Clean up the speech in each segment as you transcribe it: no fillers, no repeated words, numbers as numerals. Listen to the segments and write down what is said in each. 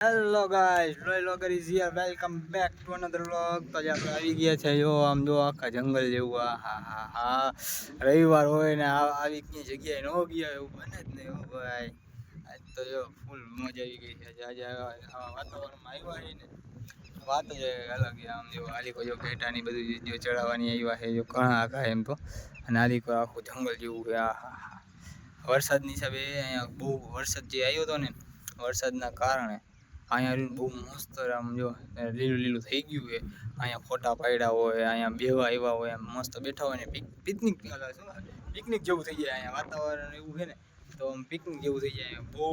Hello guys, Roy logger is here. Welcome back to another vlog. તો આજે આપણે આવી ગયા છે. જો આમ જો આખા જંગલ જેવું. હા રવિવાર હોય ને આવી કઈ જગ્યાએ ન ગયા એવું બને જ નહીં. હો ભાઈ, આજ તો જો ફૂલ મજા આવી ગઈ છે. આજે વાતાવરણમાં આવ્યા છે ને વાત જ અલગ છે. આમ જો આલીકો જો ઘેટાની બધું જો ચડાવવાની આવ્યા છે. જો ઘણા આખા એમ તો, અને આલીકો આખું જંગલ જેવું છે. વરસાદની હિસાબે અહીંયા બહુ વરસાદ જે આવ્યો હતો ને, વરસાદના કારણે અહીંયા બહુ મસ્ત આમ જો લીલું લીલું થઈ ગયું છે. અહીંયા ફોટા પાડ્યા હોય, અહીંયા બેવા આવ્યા હોય, આમ મસ્ત બેઠા હોય ને પિકનિક જેવું થઈ જાય. અહીંયા વાતાવરણ એવું છે ને તો આમ પિકનિક જેવું થઈ જાય. બહુ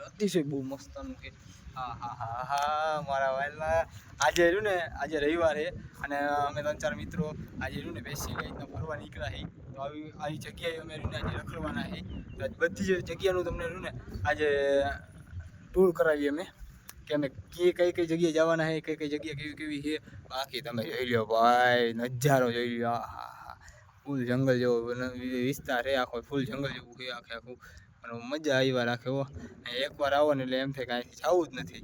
અતિશય બહુ મસ્તનું છે. હા મારા વાયલા આજે રહ્યું ને, આજે રવિવાર છે અને અમે 3-4 મિત્રો આજે રહ્યું ને બેસી રીતના ફરવા નીકળ્યા છે. તો આવી જગ્યાએ અમે રહ્યું ને આજે રખડવાના છે. બધી જગ્યાનું તમને રહ્યું ને આજે ટૂર કરાવીએ અમે, કે અમે કઈ કઈ જગ્યાએ જવાના છે, કઈ જગ્યા કેવી છે. બાકી તમે જોઈ લો ભાઈ, નજારો જોઈ લો. ફૂલ જંગલ જેવો વિસ્તાર છે આખો, ફૂલ જંગલ જેવું છે આખું. અને મજા આવ્યા રાખે. હો એકવાર આવો ને એટલે એમ થાય કે અહીંથી જવું જ નથી.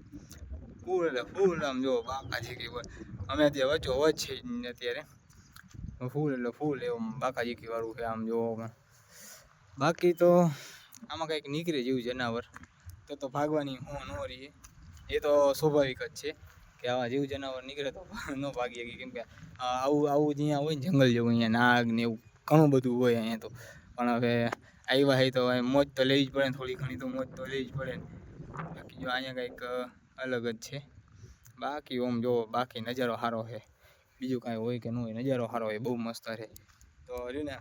ફૂલ આમ જો બાકાજી કી અમે અત્યારે વચ્ચો વચ છે અત્યારે. ફૂલ એવું બાકાજી કી વાળું છે આમ જો. બાકી તો આમાં કંઈક નીકળે જેવું જનાવર તો ભાગવાની ન રહી. એ તો સ્વાભાવિક જ છે કે આવા જીવ જનાવર નીકળે તો ન ભાગીએ. કેમ કે આવું જ્યાં હોય ને જંગલ જેવું, અહીંયા નાગ ને એવું ઘણું બધું હોય અહીંયા તો. પણ હવે આવ્યા હોય તો મોજ તો લેવી જ પડે ને, થોડી ઘણી તો મોજ તો લેવી જ પડે ને. બાકી જો અહીંયા કંઈક અલગ જ છે. બાકી ઓમ જો બાકી નજારો સારો છે. બીજું કાંઈ હોય કે ન હોય, નજારો સારો હોય, બહુ મસ્ત છે. તો રહ્યું ને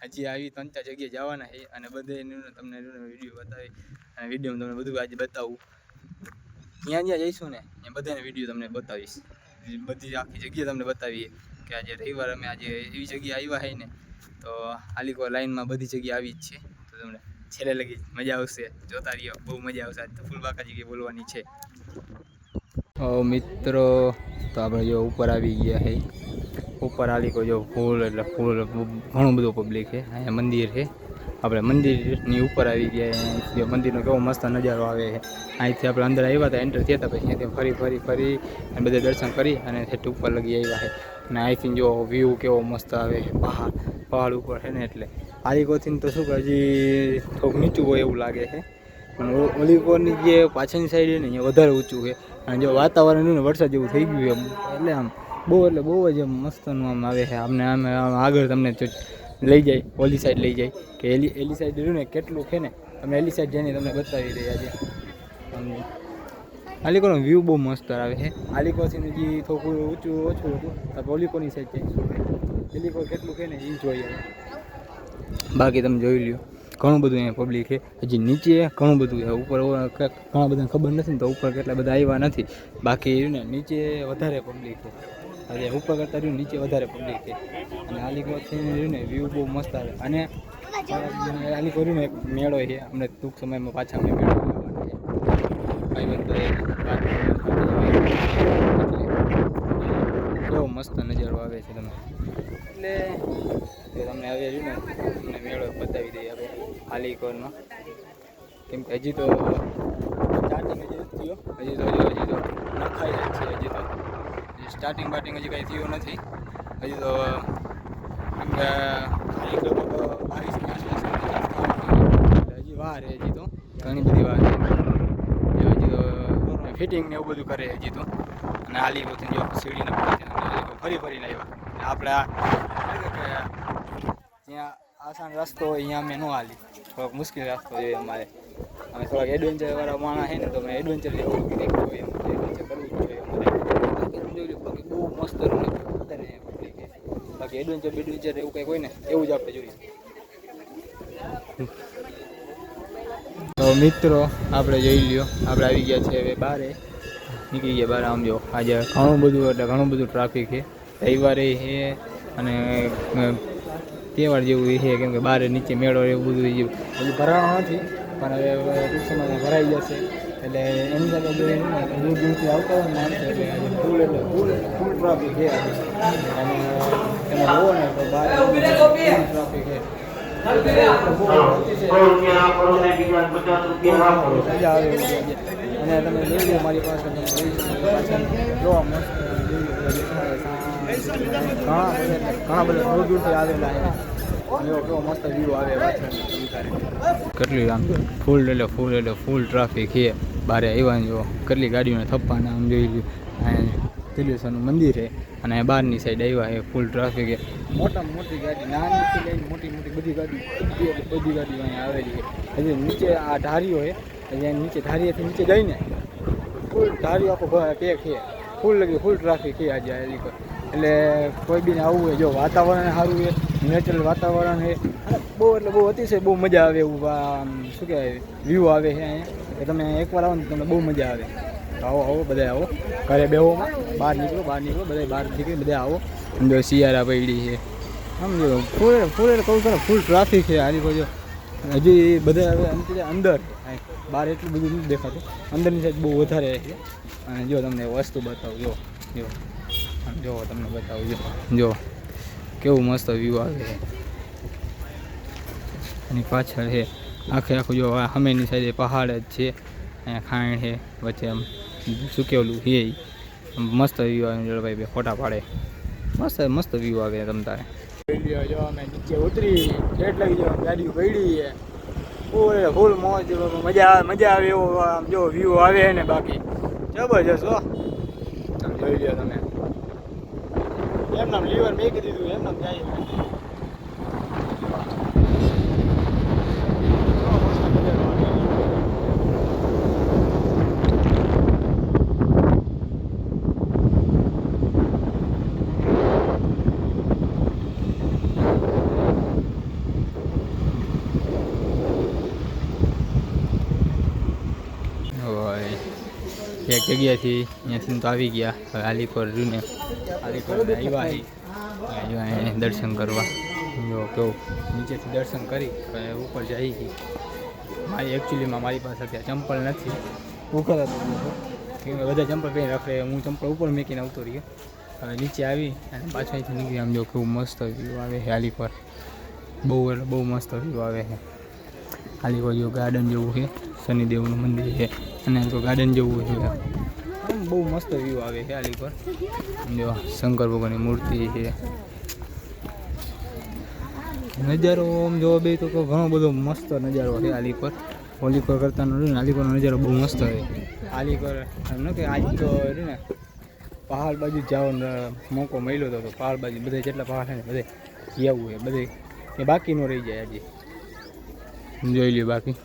હજી આવી 3-4 જગ્યાએ જવાના છે અને બધે તમને વિડીયો બતાવી, અને વિડીયોમાં તમને બધું આજે બતાવું. જ્યાં જઈશું ને એ બધાને વિડીયો તમને બતાવીશ. બધી આખી જગ્યા તમને બતાવીએ કે આજે રવિવાર અમે આજે એવી જગ્યાએ આવ્યા છે ને તો આલીકો લાઈનમાં બધી જગ્યાએ આવી જ છે. તો તમને છેલ્લે લગી મજા આવશે, જોતા રહ્યો, બહુ મજા આવશે. આજ તો ફૂલ બાકાજી કે બોલવાની છે. મિત્રો તો આપણે જો ઉપર આવી ગયા છે. ઉપર આલીકો જો ફૂલ એટલે ફૂલ ઘણું બધું પબ્લિક છે. અહીંયા મંદિર છે, આપણે મંદિરની ઉપર આવી ગયા. મંદિરનો કેવો મસ્ત નજારો આવે છે. અહીંથી આપણે અંદર આવ્યા હતા, એન્ટર થયા હતા, પછી અહીંથી ફરી અને બધે દર્શન કરી અને ઠેઠ ઉપર લગી આવ્યા છે. અને અહીંથી જો વ્યૂ કેવો મસ્ત આવે છે, પહાડ ઉપર છે ને. એટલે આલીકોથી તો શું કે હજી થોડુંક નીચું હોય એવું લાગે છે, પણ ઓલીકોની જે પાછળની સાઈડ છે ને અહીંયા વધારે ઊંચું છે. અને જો વાતાવરણ ને વરસાદ જેવું થઈ ગયું એટલે આમ બહુ જ મસ્તનું આમ આવે છે. આમ આગળ તમને લઈ જાય, ઓલી સાઈડ લઈ જાય કે એલી સાઈડ રહ્યું ને કેટલું છે ને, અમે એલી સાઈડ જઈને તમને બતાવી રહ્યા છીએ. આલીકોનો વ્યૂ બહુ મસ્ત આવે છે. આલીકોથી જે થોડું ઓછું હતું તો ઓલીકોની સાઈડ જાય, એલીકો કેટલું છે ને એ જોઈએ. બાકી તમે જોઈ લ્યો, ઘણું બધું અહીંયા પબ્લિક છે. હજી નીચે ઘણું બધું છે, ઉપર ઘણા બધાને ખબર નથી ને તો ઉપર કેટલા બધા આવ્યા નથી. બાકી ને નીચે વધારે પબ્લિક છે. આજે ઉપર કરતાં રહ્યું નીચે વધારે પબ્લિક છે. અને આલીકોથી રહ્યું ને વ્યૂ બહુ મસ્ત આવે. અને આલીકો રહ્યું ને એક મેળો છે, અમને ટૂંક સમયમાં પાછા અમે મેળો કેવો મસ્ત નજારો આવે છે તમે. એટલે તમને હવે રહ્યું ને તમને મેળો બતાવી દઈએ હવે આલીકોનો. કેમ કે હજી તો સ્ટાર્ટિંગ હજી થયો, હજી તો નખાઈ જ છે. હજી તો સ્ટાર્ટિંગ હજી કાંઈ થયું નથી. હજી તો કેમ કે 22ની આસપાસ હજી વાર છે. હજી તો ઘણી બધી વાર છે. હજી તો ફિટિંગ ને એવું બધું કરે હજી તો. અને આલીકોથી જો સીડીને ફરીને આવ્યા. આપણે જ્યાં આસાન રસ્તો હોય અહીંયા અમે ન હાલી, થોડોક મુશ્કેલ રસ્તો જોઈએ અમારે. અમે થોડાક એડવેન્ચરવાળા માણસ છે ને તો અમે એડવેન્ચર લેવું હોય, એડવેન્ચર કરવું જ જોઈએ અમારે. બાકી બહુ મસ્ત વધારે પબ્લિક છે. બાકી એડવેન્ચર એવું કંઈક હોય ને એવું જ આપણે જોઈએ. તો મિત્રો આપણે જોઈ લ્યો, આપણે આવી ગયા છે હવે બારે, નીકળી ગયા બહાર. આમ જો આજે ઘણું બધું ટ્રાફિક છે. રવિવારે છે અને તહેવાર જેવું છે, કેમ કે બહાર નીચે મેળો એવું બધું હજી ભરાણો નથી, પણ હવે ટૂંક સમયમાં ભરાઈ જશે. એટલે એની સાથે દૂર દૂરથી આવતા હોય ને એટલે ફૂલ ટ્રાફિક છે. અને તમે જુઓ ને તો બહાર ટ્રાફિક છે. મજા આવે અને તમે જોઈ લો મારી પાસે તમે જોઈ જો મસ્ત ઘણા બધા દૂર દૂરથી આવેલા છે. કેવો મસ્ત વ્યૂ આવે કેટલી આમ ફૂલ એટલે ફૂલ ટ્રાફિક છે બારે આવ્યા જો કેટલી ગાડીઓને થપ્પાના આમ જોઈ લો. તિલેશ્વરનું મંદિર છે અને બહારની સાઈડ આવ્યા છે ફૂલ ટ્રાફિક છે. મોટામાં મોટી ગાડી નાનીથી લઈને મોટી બધી ગાડી અહીંયા આવેલી છે. હજી નીચે આ ધારીઓ છે અહીંયા નીચે ધારીએથી નીચે જઈને ફૂલ ધારીઓ આખો પેક છે ફૂલ ટ્રાફિક છે આજે આવેલી પર. એટલે કોઈ બીને આવવું હોય જો વાતાવરણ સારું છે નેચરલ વાતાવરણ છે અને બહુ અતિશય બહુ મજા આવે એવું શું કહેવાય વ્યૂ આવે છે અહીંયા. તમે એકવાર આવો ને તમને બહુ મજા આવે. આવો બધા આવો ઘરે બેહોમાં બહાર નીકળો બધા બહાર નીકળી બધા આવો. જો શિયાળા પડી છે આમ જો ફૂલ કહું કરો ફૂલ ટ્રાફિક છે હારી જો હજી બધા હવે અંદર બહાર એટલું બધું નથી દેખાતું અંદરની સાઈડ બહુ વધારે છે. અને જો તમને વસ્તુ બતાવું જો આમ જો તમને બતાવું જો કેવું મસ્ત વ્યૂ આવે છે. એની પાછળ છે આખું જો સામેની સાઈડે પહાડ જ છે અહીંયા ખાણ છે વચ્ચે આમ સુકેલું છે મસ્ત વ્યૂ આવે ભાઈ બે ફોટા પાડે મસ્ત વ્યૂ આવે તમ તારે. જો અમે નીચે ઉતરી ઠેઠ લઈ જાઓ ગાડીઓ પડી છે ફૂલ મોજ મજા આવે એવો આમ જો વ્યૂ આવે ને બાકી જબરજસ્ત હો. જોઈ લો તમે એમનામ લીવર મેકી દીધું એમનામ જાય. એક જગ્યાથી અહીંયાથી તો આવી ગયા હવે આલીપર રહ્યું ને આલીપર આવ્યા દર્શન કરવા. જો કેવું નીચેથી દર્શન કરી હવે ઉપર જઈ ગઈ. એકચ્યુઅલીમાં મારી પાસે અત્યારે ચંપલ નથી ઉપર કે બધા ચંપલ પહેરી રાખે હું ચંપલ ઉપર મૂકીને આવતો રહ્યો. હવે નીચે આવી અને પાછો અહીંથી નીકળી આમ જો કેવું મસ્ત વ્યૂ આવે છે આલીપર બહુ મસ્ત વ્યૂ આવે છે આલીપર. જો ગાર્ડન જેવું છે શનિદેવનું મંદિર છે અને તો ગાર્ડન જેવું છે બહુ મસ્ત વ્યૂ આવે છે આલીપર. જો શંકર ભગવાનની મૂર્તિ છે નજારો આમ જોવા બે તો ઘણો બધો મસ્ત નજારો છે આલીપર. ઓલીપર કરતાનો ને આલીપરનો નજારો બહુ મસ્ત હોય આલીપર. એમ ને કે આજ તો ને પહાડ બાજુ જવાનો મોકો મળ્યો હતો તો પહાડ બાજુ બધે જેટલા પહાડ છે ને બધે જવું હોય બધે એ બાકી ન રહી જાય આજે જોઈ લ્યો. બાકી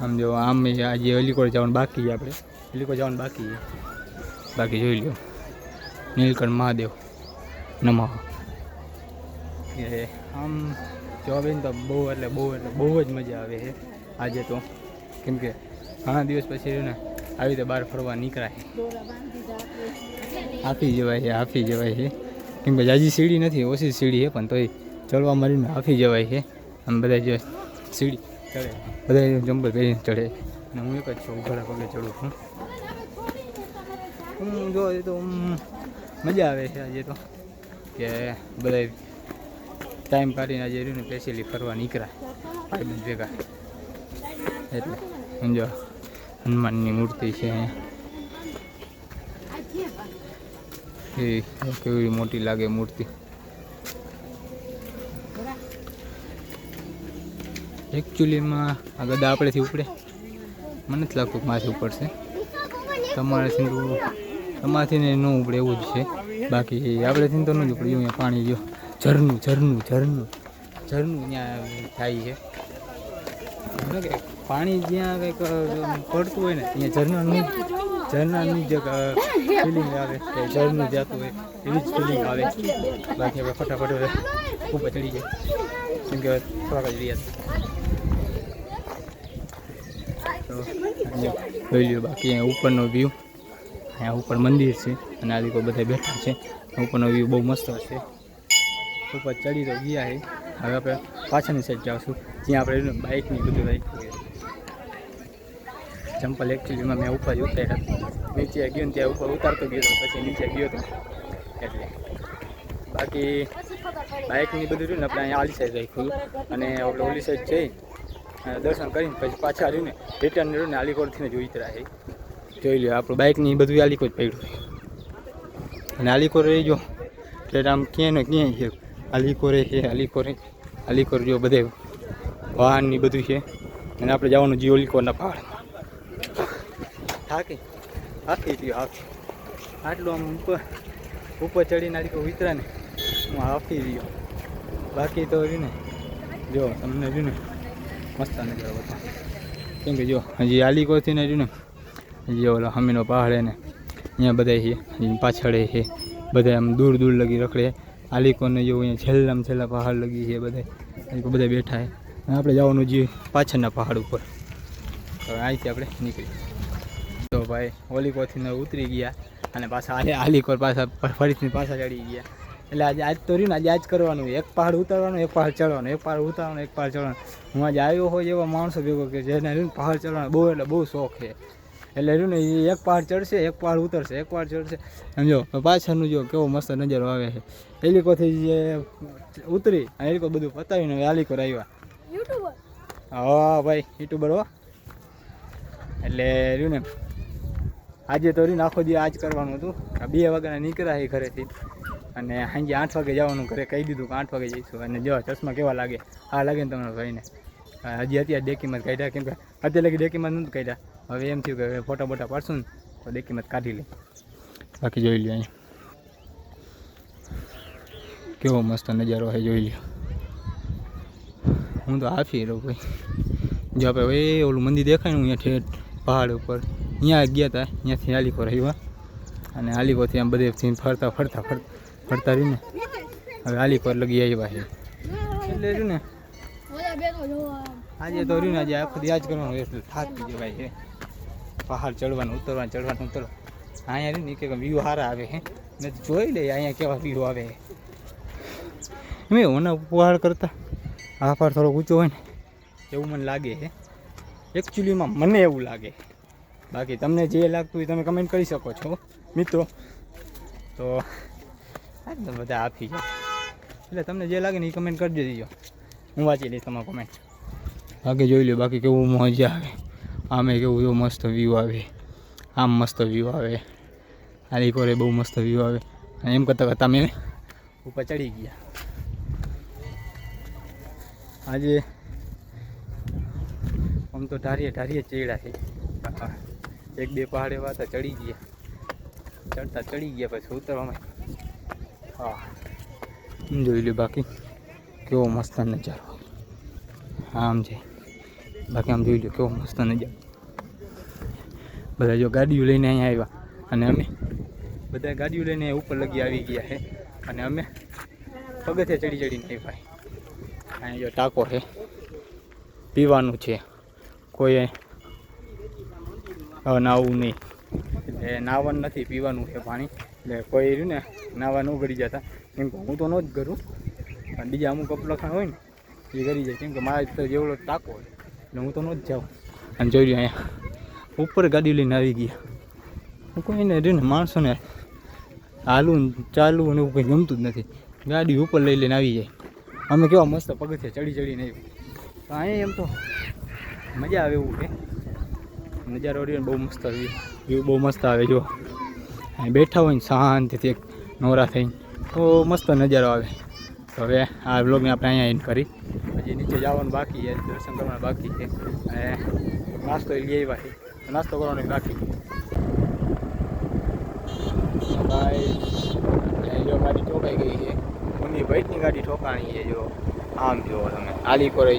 આમ જો આમ આજે અલીકોટ જવાનું બાકી છે આપણે અલીકોટ જવાનું બાકી છે બાકી જોઈ લ્યો નીલકંઠ મહાદેવ નમઃ. એ આમ જોવા બેન તો બહુ જ મજા આવે છે આજે તો કેમ કે ઘણા દિવસ પછી ને આવી રીતે બહાર ફરવા નીકળાય હાફી જવાય છે કેમ કે જાજી સીડી નથી ઓછી સીડી છે પણ તોય ચડવા મારીને હાફી જવાય છે. આમ બધા જો સીડી ચડે બધા ચંપલ પહેરીને ચડે અને હું એક જ છું ઉઘાડા પગે ચડું છું. હું જો તો મજા આવે છે આજે તો કે બધા ટાઈમ કાઢીને આજે રહ્યું ને સ્પેશિયલી ફરવા નીકળ્યા ભાઈબંધ ભેગા. એટલે સમજો હનુમાનની મૂર્તિ છે એ કેવી મોટી લાગે મૂર્તિ. એકચ્યુઅલીમાં આ ગદા આપણેથી ઉપડે મને નથી લાગતું માથે ઉપડશે તમારાથી ને ન ઉપડે એવું જ છે બાકી આપણેથી તો ન જ ઉપડે. અહીંયા પાણી જો ઝરનું ત્યાં થાય છે કે પાણી જ્યાં કંઈક પડતું હોય ને ત્યાં ઝરણાની જ ફિલિંગ આવે કે ઝરણું જતું હોય એવી જ ફિલિંગ આવે. બાકી હવે ફટાફટ ઉપર ચડી જાય કેમ કે થોડાક જ રહ્યા તો જોઈ લ્યો. બાકી અહીંયા ઉપરનો વ્યૂ અહીંયા ઉપર મંદિર છે અને આ લોકો બધા બેઠા છે. ઉપરનો વ્યૂ બહુ મસ્ત છે. ઉપર ચડી તો ગયા છે હવે આપણે પાછળની સાઈડ જાઉં જ્યાં આપણે બાઇકની બધું રાખ્યું છે. ચંપલ એકચ્યુઅલીમાં મેં ઉપર ઉતાર્યા નીચે ગયો ને ત્યાં ઉપર ઉતારતો ગયો હતો પછી નીચે ગયો હતો એટલે બાકી બાઇકની બધું રહ્યું ને આપણે અહીંયા આલી સાઈડ રાખ્યું અને આપણે ઓલી સાઈડ જઈ દર્શન કરીને પછી પાછા રહીને રિટર્ન રહ્યું ને આલીકોરથી જ ઉતરા છે. જોઈ લો આપણું બાઇકની બધું આલીકોર જ પડ્યું અને આલીકોર રહી ગયો એટલે આમ ક્યાંય ને ક્યાંય છે. આલીકોર જો બધે વાહનની બધું છે અને આપણે જવાનું જીઓ આલીકોરના પહાડમાં. થાકી ગયો આટલું આમ ઉપર ચડીને આલીકોર ઉતરા ને હું હાફી રહ્યો. બાકી તો રહ્યું ને જો તમને રહ્યું ને મસ્ત નજારો હતો. કેમ કે જો હજી આલીકોરથી ને રહ્યું ને હજી ઓલો હમીનો પહાડ ને અહીંયા બધા છે પાછળ છે બધા આમ દૂર લગી રખડે. આલીકોરને જો અહીંયા છેલ્લા પહાડ લગી છે બધા બેઠા છે અને આપણે જવાનું જે પાછળના પહાડ ઉપર. હવે અહીંથી આપણે નીકળી તો ભાઈ ઓલીકોરથી ઉતરી ગયા અને પાછા આલીકોર પાછા ફરીથી પાછા ચડી ગયા. એટલે આજ તો રહ્યું ને આજ કરવાનું એક પહાડ ઉતારવાનું એક પહાડ ચડવાનું એક પહાડ ઉતારવાનું એક પહાડ ચડવાનું. હું આજે આવ્યો હોય એવા માણસો ભેગો કે જેને રહ્યું પહાડ ચડવાનો બહુ શોખ છે. એટલે રહ્યું ને એ એક પહાડ ચડશે એક પહાડ ઉતરશે એક પહાડ ચડશે સમજો. પાછળનું જો કેવો મસ્ત નજારો આવે છે. આલીકોરથી જે ઉતરી અને આલીકોર બધું પતાવીને હવે આલીકોર આવ્યા. હા ભાઈ યુટ્યુબર હો. એટલે રહ્યું ને આજે તો રહ્યું ને આખો દી આજ કરવાનું હતું. 2 વાગ્યાના નીકળ્યા એ ઘરેથી અને સાંજે 8 વાગે જવાનું. ઘરે કહી દીધું કે 8 વાગે જઈશું. અને જો ચશ્મા કેવા લાગે આ લાગે ને તમારા ભાઈને. હજી અત્યારે ડેકીમાં કાઢ્યા કેમ કે અત્યારે લગી ડેકીમાં નથી કાઢ્યા. હવે એમ થયું કે ફોટા બોટા પાડશું ને તો ડેકીમાં કાઢી લે. બાકી જોઈ લ્યો અહીંયા કેવો મસ્ત નજારો છે જોઈ લ્યો. હું તો હાફી રહ્યો ભાઈ. જો આપણે એ ઓલું મંદિર દેખાય ને અહીંયા ઠેઠ પહાડ ઉપર અહીંયા ગયા હતા. અહીંયાથી આલીકોર આવ્યા અને આલીકોરથી આમ બધેથી ફરતા રહીને હવે આલીકોર લગી આવ્યા છે. એટલે રહ્યું ને આજે તો રહ્યું ને આજે આખો દી આજ કરવાનું એટલે થાકી જવાય છે. પહાડ ચડવાનું ઉતરવાનું અહીંયા રહ્યું ને કે વ્યૂ સારા આવે છે. મેં જોઈ લે અહીંયા કેવા વ્યૂ આવે છે. મેં ઓના પહાડ કરતાં આ પહાડ થોડોક ઊંચો હોય ને એવું મને લાગે છે. એકચ્યુઅલીમાં મને એવું લાગે. બાકી તમને જે લાગતું હોય તમે કમેન્ટ કરી શકો છો મિત્રો. તો બધા આપી જાય એટલે તમને જે લાગે ને એ કમેન્ટ કરી દેજો. હું વાંચી લઈશ તમારો કમેન્ટ. બાકી જોઈ લો બાકી કેવું મજા આવે. આમે કેવું એવો મસ્ત વ્યૂ આવે. આમ મસ્ત વ્યૂ આવે. આલીકોરે બહુ મસ્ત વ્યૂ આવે. અને એમ કરતાં મેં ઉપર ચડી ગયા. આજે આમ તો ઢારીએ ચડ્યા છે. 1-2 પહાડ એવા હતા ચડી ગયા પછી ઉતરવામાં. હા જોઈ લો બાકી કેવો મસ્ત નજારો આમ છે. બાકી આમ જોઈ લો કેવો મસ્ત નજારો. બધા જો ગાડીઓ લઈને અહીંયા આવ્યા અને અમે બધા ગાડીઓ લઈને ઉપર લગી આવી ગયા છે. અને અમે પગથિયે ચડીને આવ્યા. અહીંયા જો ટાંકો છે પીવાનું છે. કોઈ નાહવું નહીં એટલે નાહવાનું નથી પીવાનું છે પાણી. એટલે કોઈ રહ્યું ને નાહવા ન ગળી જતા કેમ કે હું તો ન જ કરું પણ બીજા અમુક અપલખાણ હોય ને એ કરી જાય કેમ કે મારે તો જેવડો ટાંકો હોય એટલે હું તો ન જ જાઉં. અને જોઈ રહ્યું અહીંયા ઉપર ગાડી લઈને આવી ગયા. હું કોઈને રહ્યું ને માણસોને હાલવું ચાલવું ને એવું કંઈ ગમતું જ નથી. ગાડી ઉપર લઈને આવી જાય. અમે કેવા મસ્ત પગથિયે ચડીને આવ્યું. તો અહીંયા એમ તો મજા આવે એવું છે. નજારો રહ્યો ને બહુ મસ્ત વ્યૂ બહુ મસ્ત આવે. જો અહીં બેઠા હોય ને શાંતિથી એક નવરા થઈને તો મસ્ત નજારો આવે. તો હવે આ વ્લોગને આપણે અહીંયા એન્ડ કરી. હજી નીચે જવાનું બાકી છે. દર્શન કરવાનું બાકી છે અને નાસ્તો લઈ આવ્યા છે. નાસ્તો કરવાનો બાકી ભાઈ. જો ગાડી ઠોકાઈ ગઈ છે. મુન્ની ભાઈની ગાડી ઠોકાણી છે. જો આમ જુઓ તમે આલીકોરે